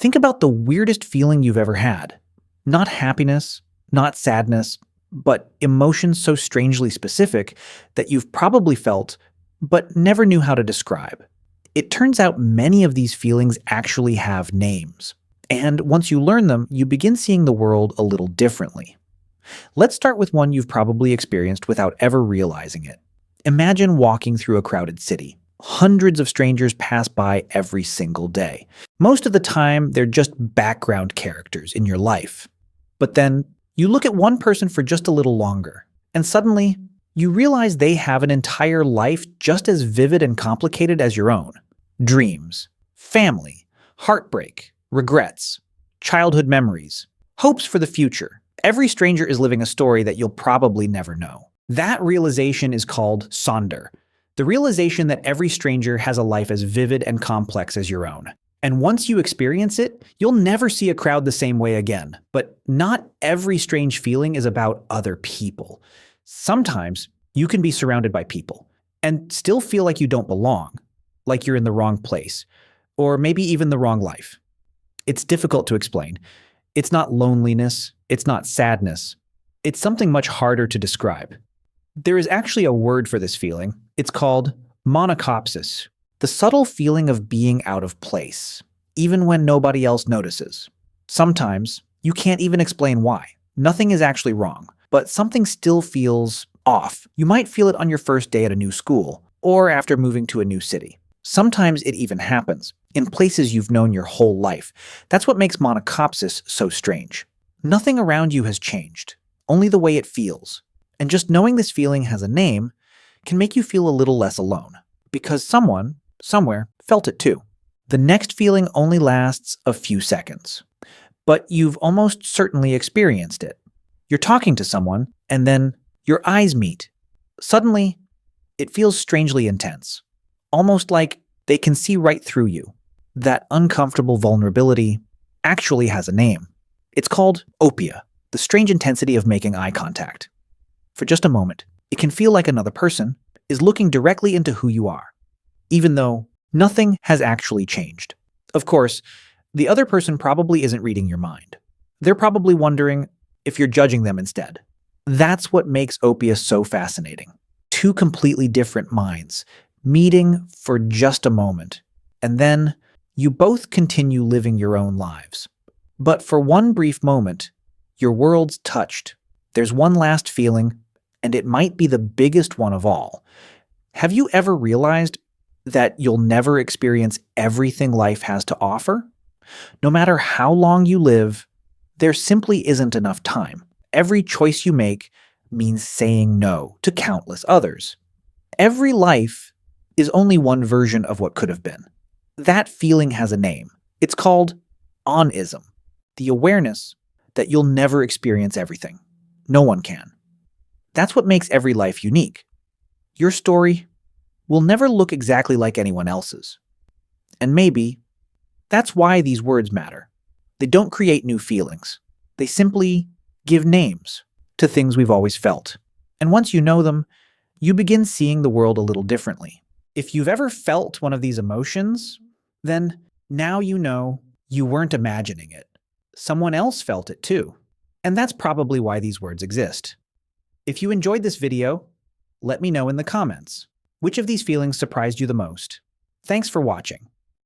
Think about the weirdest feeling you've ever had. Not happiness, not sadness, but emotions so strangely specific that you've probably felt but never knew how to describe. It turns out many of these feelings actually have names. And once you learn them, you begin seeing the world a little differently. Let's start with one you've probably experienced without ever realizing it. Imagine walking through a crowded city. Hundreds of strangers pass by every single day. Most of the time, they're just background characters in your life. But then, you look at one person for just a little longer, and suddenly, you realize they have an entire life just as vivid and complicated as your own. Dreams, family, heartbreak, regrets, childhood memories, hopes for the future. Every stranger is living a story that you'll probably never know. That realization is called Sonder. The realization that every stranger has a life as vivid and complex as your own. And once you experience it, you'll never see a crowd the same way again. But not every strange feeling is about other people. Sometimes you can be surrounded by people and still feel like you don't belong, like you're in the wrong place, or maybe even the wrong life. It's difficult to explain. It's not loneliness, it's not sadness. It's something much harder to describe. There is actually a word for this feeling. It's called Monachopsis, the subtle feeling of being out of place, even when nobody else notices. Sometimes, you can't even explain why. Nothing is actually wrong, but something still feels off. You might feel it on your first day at a new school, or after moving to a new city. Sometimes it even happens, in places you've known your whole life. That's what makes Monachopsis so strange. Nothing around you has changed, only the way it feels. And just knowing this feeling has a name can make you feel a little less alone, because someone, somewhere, felt it too. The next feeling only lasts a few seconds, but you've almost certainly experienced it. You're talking to someone, and then your eyes meet. Suddenly, it feels strangely intense, almost like they can see right through you. That uncomfortable vulnerability actually has a name. It's called Opia, the strange intensity of making eye contact. For just a moment, it can feel like another person is looking directly into who you are, even though nothing has actually changed. Of course, the other person probably isn't reading your mind. They're probably wondering if you're judging them instead. That's what makes Opia so fascinating. Two completely different minds, meeting for just a moment, and then you both continue living your own lives. But for one brief moment, your world's touched. There's one last feeling, and it might be the biggest one of all. Have you ever realized that you'll never experience everything life has to offer? No matter how long you live, there simply isn't enough time. Every choice you make means saying no to countless others. Every life is only one version of what could have been. That feeling has a name. It's called Onism, the awareness that you'll never experience everything. No one can. That's what makes every life unique. Your story will never look exactly like anyone else's. And maybe that's why these words matter. They don't create new feelings. They simply give names to things we've always felt. And once you know them, you begin seeing the world a little differently. If you've ever felt one of these emotions, then now you know you weren't imagining it. Someone else felt it too. And that's probably why these words exist. If you enjoyed this video, let me know in the comments. Which of these feelings surprised you the most? Thanks for watching.